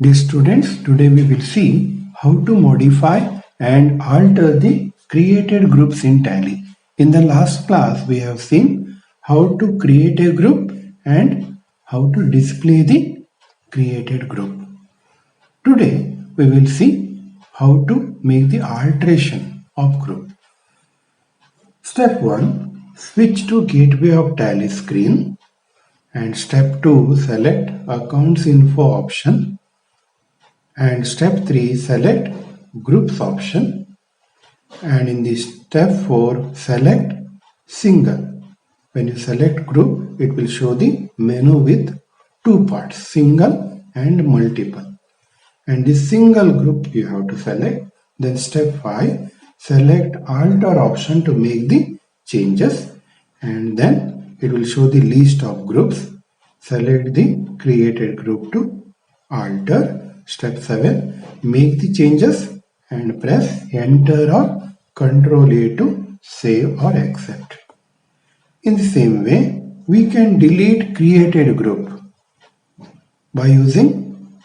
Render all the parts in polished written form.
Dear students, today we will see how to modify and alter the created groups in Tally. In the last class, we have seen how to create a group and how to display the created group. Today, we will see how to make the alteration of group. Step 1. Switch to Gateway of Tally screen. And step 2. Select Accounts Info option. And step 3, select groups option, and in this step 4, select single. When you select group, it will show the menu with two parts, single and multiple. And this single group you have to select. Then step 5, select alter option to make the changes, and then it will show the list of groups. Select the created group to alter. Step 7, make the changes and press enter or Ctrl A to save or accept. In the same way, we can delete created group by using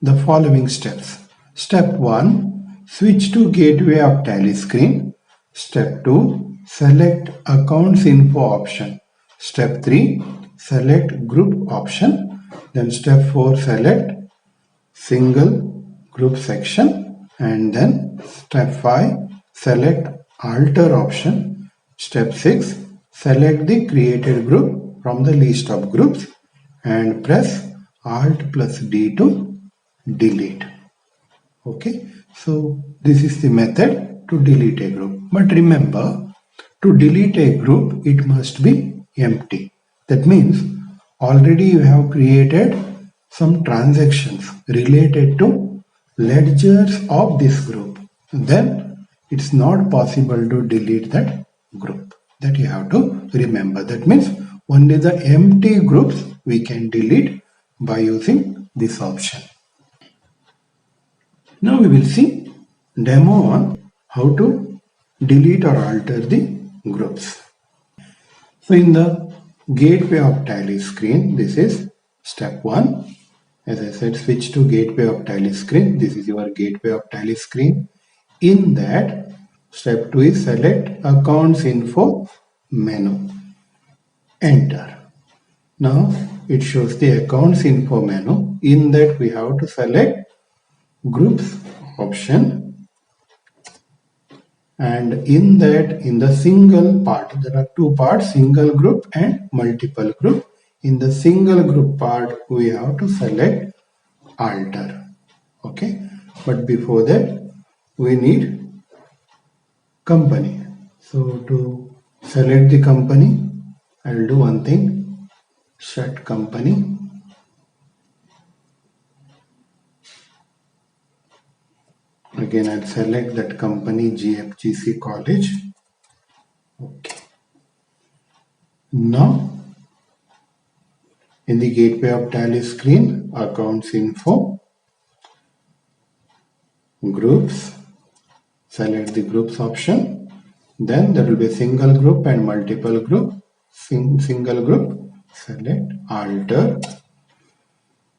the following steps. Step 1, switch to Gateway of Tally screen. Step 2, select Accounts Info option. Step 3, select Group option. Then step 4, select single group section, and then step 5, select alter option. Step 6, select the created group from the list of groups and press Alt plus D to delete. Okay, so this is the method to delete a group. But remember, to delete a group, it must be empty. That means already you have created some transactions related to ledgers of this group. Then it's not possible to delete that group. That you have to remember. That means only the empty groups we can delete by using this option. Now we will see demo on how to delete or alter the groups. So in the Gateway of Tally screen, this is step 1. As I said, switch to Gateway of Tally screen. This is your Gateway of Tally screen. In that, step 2 is select Accounts Info menu. Enter. Now it shows the Accounts Info menu. In that, we have to select Groups option. And in that, in the single part, there are two parts, single group and multiple group. In the single group part, we have to select alter. Okay, but before that, we need company. So to select the company, I will do one thing, set company. Again, I'll select that company GFGC College. Okay. Now, in the Gateway of Tally screen, Accounts Info, Groups, select the Groups option. Then there will be single group and multiple group. Single group, select alter.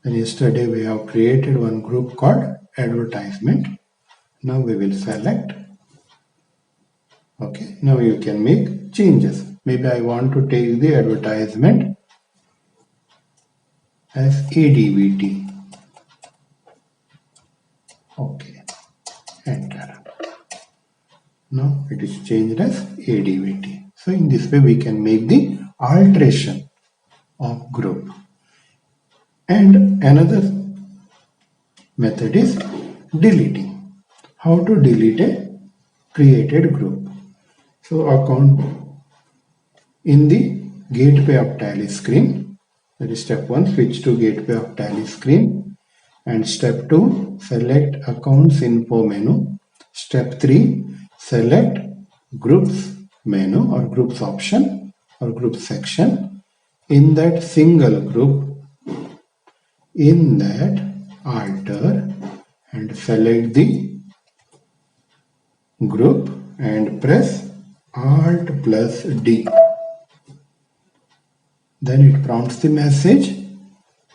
And yesterday we have created one group called advertisement. Now we will select. Okay, now you can make changes. Maybe I want to take the advertisement as ADVT. Okay, enter. Now it is changed as ADVT. So in this way we can make the alteration of group. And another method is deleting. How to delete a created group. So account in the Gateway of Tally screen. That is step 1, switch to Gateway of Tally screen. And step 2, select Accounts Info menu. Step 3, select Groups menu or Groups option or Groups section. In that single group, in that alter and select the group and press Alt plus D. Then it prompts the message,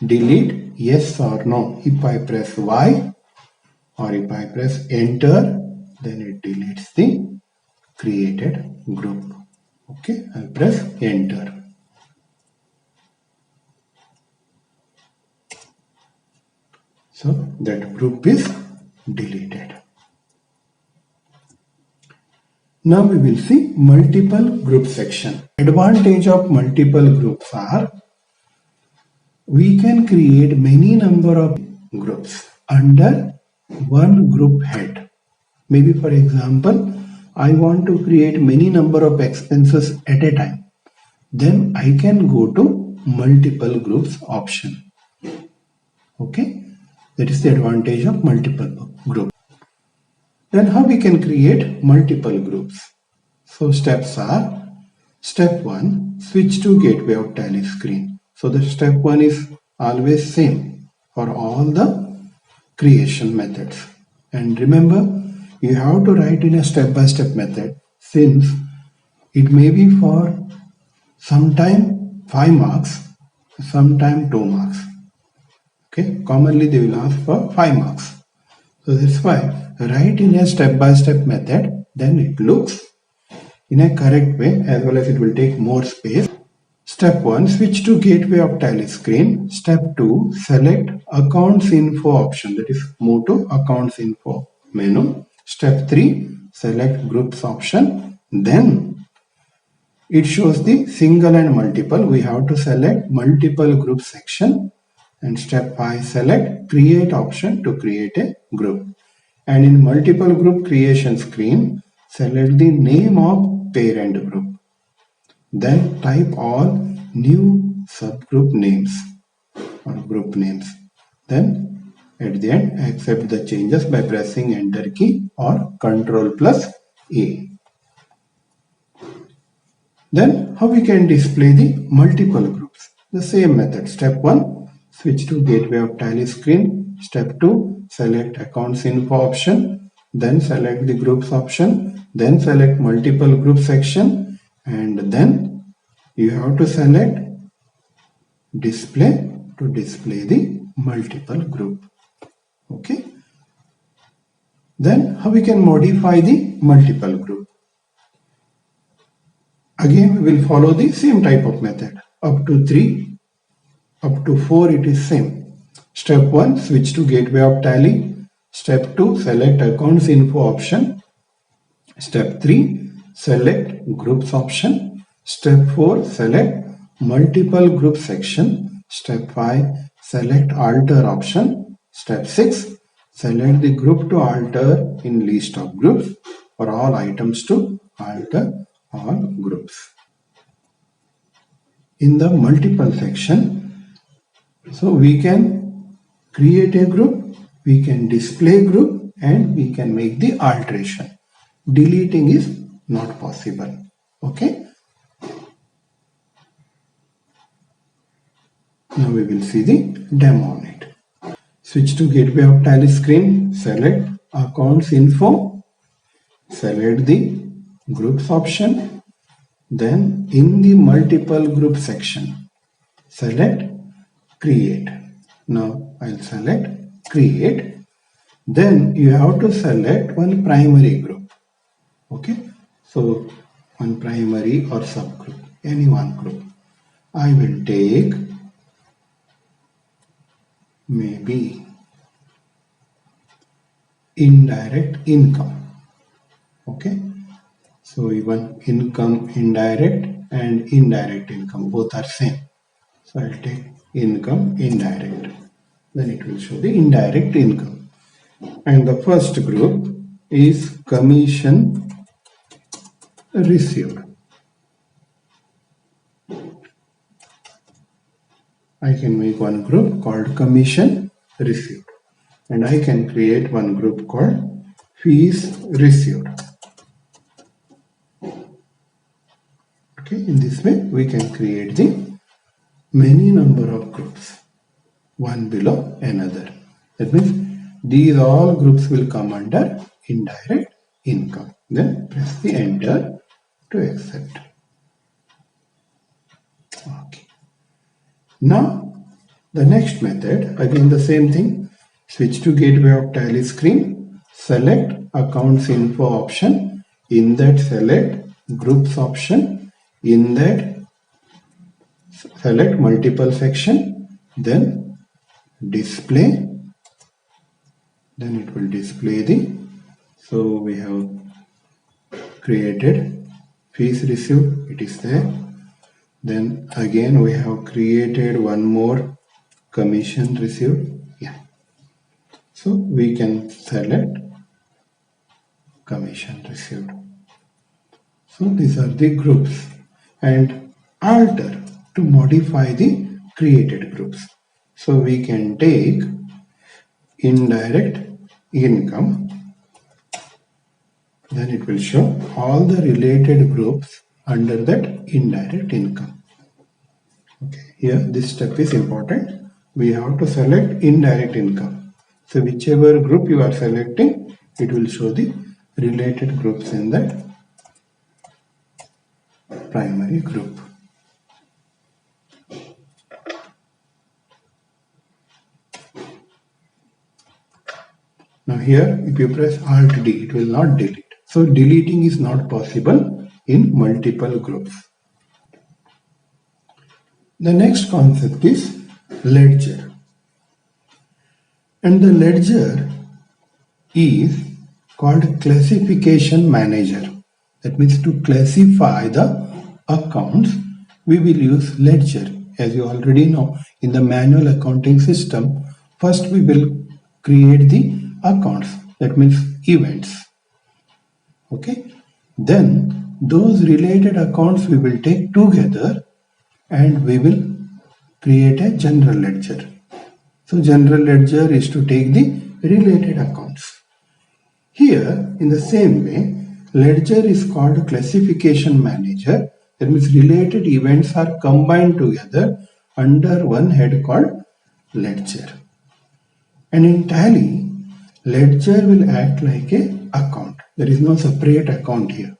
delete yes or no. If I press Y or if I press enter, then it deletes the created group. Okay, I'll press enter. So that group is deleted. Now we will see multiple group section. Advantage of multiple groups are we can create many number of groups under one group head. Maybe for example, I want to create many number of expenses at a time. Then I can go to multiple groups option. Okay, that is the advantage of multiple groups. Then how we can create multiple groups? So steps are, step 1, switch to gateway of Tally screen. So the step 1 is always same for all the creation methods. And remember, you have to write in a step-by-step method since it may be for sometime 5 marks, sometime 2 marks. Okay, commonly they will ask for 5 marks. So that's why write in a step-by-step method, then it looks in a correct way as well as it will take more space. Step 1, switch to gateway of Tally screen. Step 2, select accounts info option, that is move to accounts info menu. Step 3, select groups option. Then it shows the single and multiple. We have to select multiple group section. And step 5, select create option to create a group. And in multiple group creation screen, select the name of parent group. Then type all new subgroup names or group names. Then at the end, accept the changes by pressing enter key or Ctrl plus A. Then how we can display the multiple groups? The same method. Step 1, switch to gateway of Tally screen. Step 2, select accounts info option. Then select the groups option. Then select multiple group section. And then you have to select display to display the multiple group. Okay. Then how we can modify the multiple group? Again, we will follow the same type of method. Up to 3, up to 4 it is same. Step 1, switch to gateway of Tally. Step 2, select accounts info option. Step 3, select groups option. Step 4, select multiple group section. Step 5, select alter option. Step 6, select the group to alter in list of groups for all items to alter all groups. In the multiple section, so we can create a group, we can display group, and we can make the alteration. Deleting is not possible. Okay. Now we will see the demo on it. Switch to gateway of Tally screen, select accounts info, select the groups option, then in the multiple group section, select create. Now I'll select create. Then you have to select one primary group. Okay, so one primary or subgroup, any one group. I will take maybe indirect income. Okay, so even income indirect and indirect income both are same. So I'll take income indirect. Then it will show the indirect income. And the first group is commission received. I can make one group called commission received. And I can create one group called fees received. Okay, in this way we can create the many number of groups, one below another. That means these all groups will come under indirect income. Then press the enter to accept. Okay. Now The next method, again the same thing, switch to gateway of tally screen, select accounts info option, in that select groups option, in that select multiple section, then display, then it will display so we have created fees received, it is there. Then again we have created one more commission received. Yeah. So we can select commission received. So these are the groups, and alter to modify the created groups. So we can take indirect income, then it will show all the related groups under that indirect income. Okay, here this step is important. We have to select indirect income. So whichever group you are selecting, it will show the related groups in that primary group. Now here, if you press Alt D, it will not delete. So deleting is not possible in multiple groups. The next concept is ledger. And the ledger is called classification manager. That means to classify the accounts, we will use ledger. As you already know, in the manual accounting system, first we will create the accounts. That means events. Okay. Then those related accounts we will take together and we will create a general ledger. So general ledger is to take the related accounts. Here, in the same way, ledger is called classification manager. That means related events are combined together under one head called ledger. And in Tally, ledger will act like an account. There is no separate account here.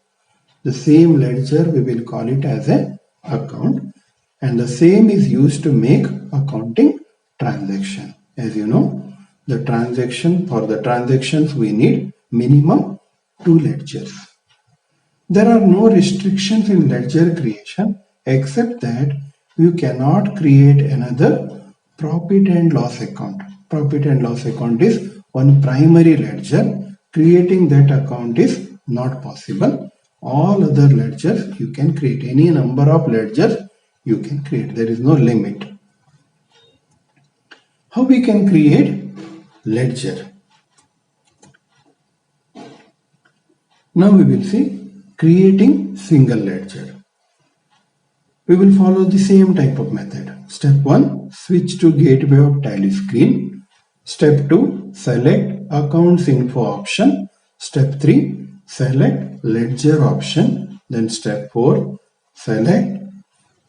The same ledger, we will call it as an account. And the same is used to make accounting transaction. As you know, for the transactions we need minimum 2 ledgers. There are no restrictions in ledger creation except that you cannot create another profit and loss account. Profit and loss account is one primary ledger. Creating that account is not possible. All other ledgers you can create. Any number of ledgers you can create. There is no limit. How we can create ledger? Now we will see creating single ledger. We will follow the same type of method. Step 1, switch to gateway of tally screen. Step 2, select accounts info option. Step 3, select ledger option. Then step 4, select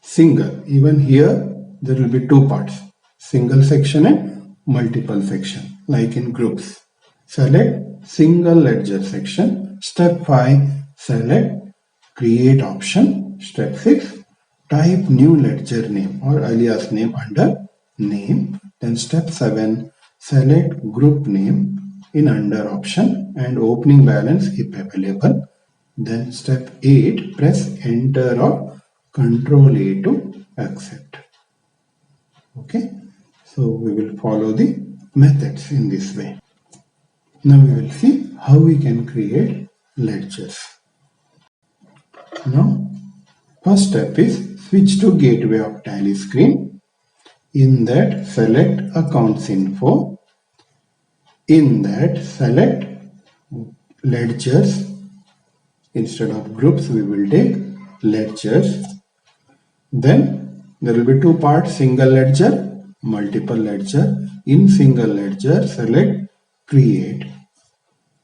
single. Even here there will be 2 parts, single section and multiple section, like in groups. Select single ledger section. Step 5, select create option. Step 6, type new ledger name or alias name under name. Then step 7, select group name in under option and opening balance if available. Then step 8, press enter or Control A to accept. Okay, so we will follow the methods in this way. Now we will see how we can create ledgers. Now, first step is switch to gateway of tally screen. In that, select accounts info. In that, select ledgers. Instead of groups, we will take ledgers. Then there will be 2 parts, single ledger, multiple ledger. In single ledger, select create.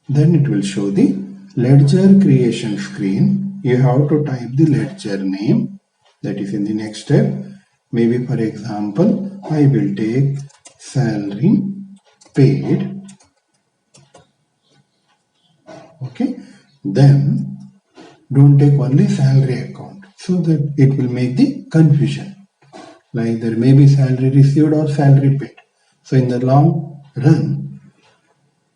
Then it will show the ledger creation screen. You have to type the ledger name, that is in the next step. Maybe for example, I will take salary paid. Okay, then don't take only salary account so that it will make the confusion. Like there may be salary received or salary paid. So in the long run,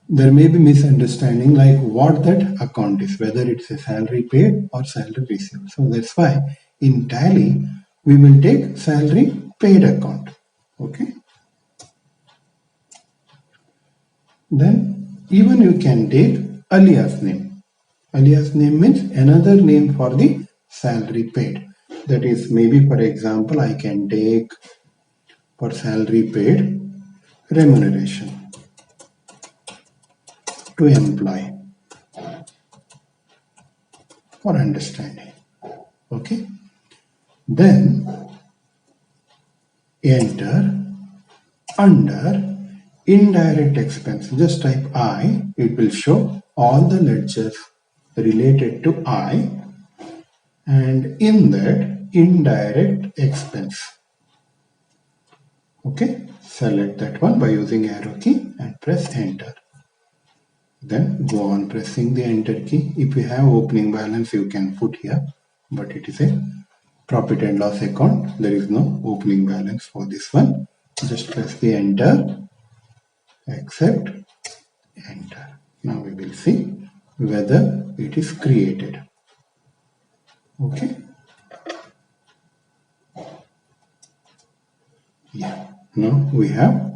there may be misunderstanding like what that account is, whether it's a salary paid or salary received. So that's why in Tally, we will take salary paid account. Okay. Then even you can take alias name. Alias name means another name for the salary paid. That is, maybe for example, I can take for salary paid remuneration to employee for understanding. Okay. Then enter under indirect expense. Just type I. It will show all the ledgers related to I, and in that indirect expense. Okay. Select that one by using arrow key and press enter. Then go on pressing the enter key. If you have opening balance, you can put here, but it is a profit and loss account. There is no opening balance for this one. Just press the enter, accept, enter. Now we will see whether it is created. Okay. Yeah. Now we have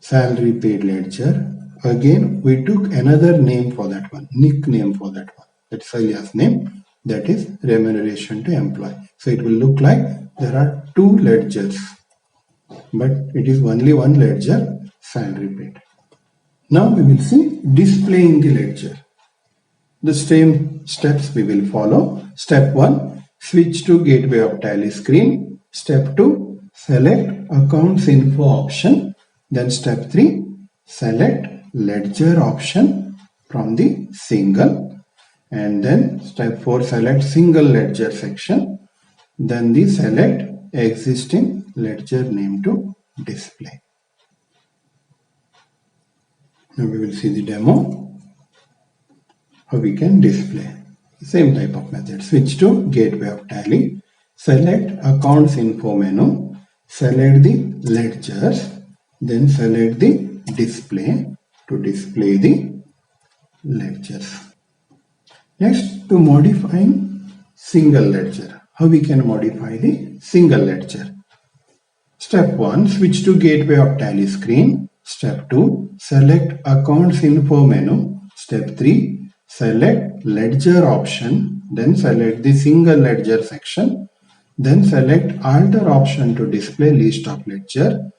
salary paid ledger. Again, we took another name for that one, nickname for that one. That's alias name. That is remuneration to employee. So it will look like there are two ledgers, but it is only one ledger, salary paid. Now we will see displaying the ledger. The same steps we will follow. Step 1, switch to gateway of Tally screen. Step 2, select accounts info option. Then step 3, select ledger option from the single. And then step 4, select single ledger section. Then the select existing ledger name to display. Now we will see the demo. How we can display. Same type of method. Switch to gateway of Tally. Select accounts info menu. Select the ledgers. Then select the display to display the ledgers. Next, to modifying single ledger. How we can modify the single ledger. Step 1, switch to gateway of Tally screen. Step 2, select accounts info menu. Step 3, select ledger option. Then select the single ledger section. Then select alter option to display list of ledger.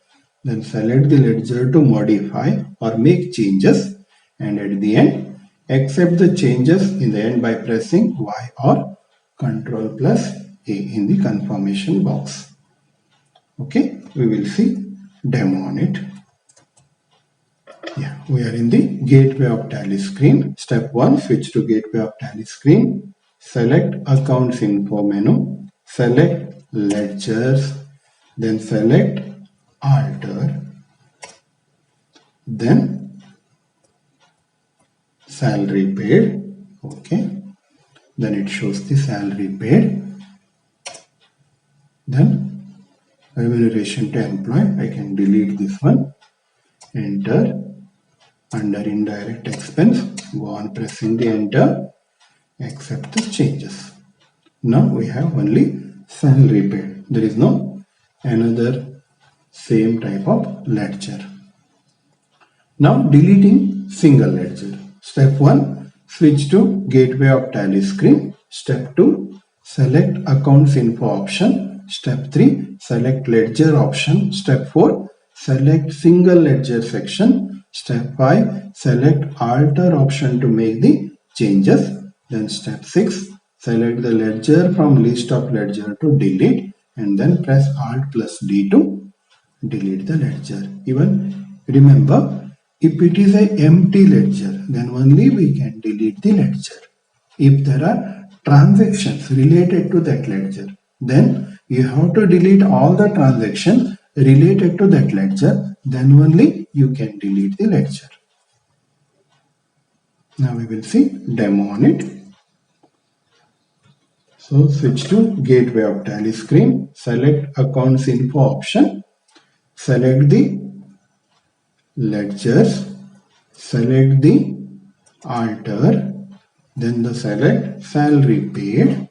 Then select the ledger to modify or make changes. And at the end, accept the changes in the end by pressing Y or Ctrl plus A in the confirmation box. Okay, we will see demo on it. Yeah, we are in the gateway of Tally screen. Step 1, switch to gateway of Tally screen. Select accounts info menu. Select ledgers. Then select alter. Then salary paid. Okay. Then it shows the salary paid. Then remuneration to employee. I can delete this one. Enter. Under indirect expense, go on pressing the enter, accept the changes. Now we have only salary paid. There is no another same type of ledger. Now deleting single ledger. Step 1, switch to gateway of Tally screen. Step 2, select accounts info option. Step 3, select ledger option. Step 4, select single ledger section. Step 5, select alter option to make the changes. Then step 6, select the ledger from list of ledger to delete, and then press Alt plus D to delete the ledger. Even remember, if it is an empty ledger, then only we can delete the ledger. If there are transactions related to that ledger, then you have to delete all the transactions related to that ledger, then only you can delete the ledger. Now we will see demo on it. So switch to gateway of Tally screen, select accounts info option, select the ledgers, select the alter, then select salary paid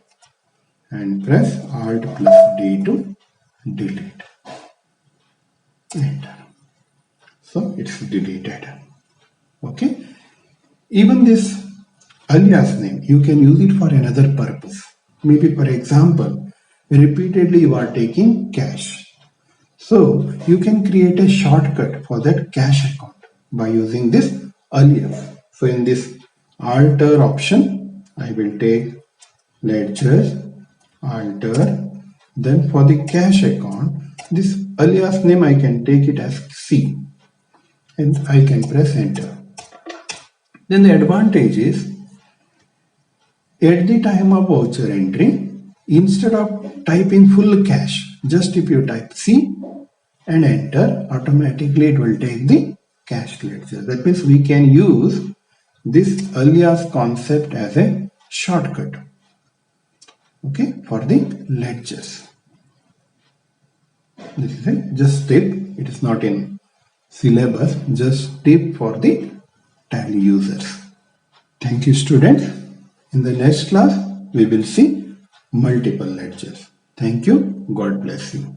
and press Alt plus D to delete. Enter. So it's deleted. Okay. Even this alias name, you can use it for another purpose. Maybe for example, repeatedly you are taking cash. So you can create a shortcut for that cash account by using this alias. So in this alter option, I will take ledgers, alter, then for the cash account, this alias name I can take it as C and I can press enter. Then the advantage is at the time of voucher entry, instead of typing full cash, just if you type C and enter, automatically it will take the cash ledger. That means we can use this alias concept as a shortcut, okay, for the ledgers. This is a just tip. It is not in syllabus, just tip for the Tally users. Thank you, students. In the next class, we will see multiple ledgers. Thank you. God bless you.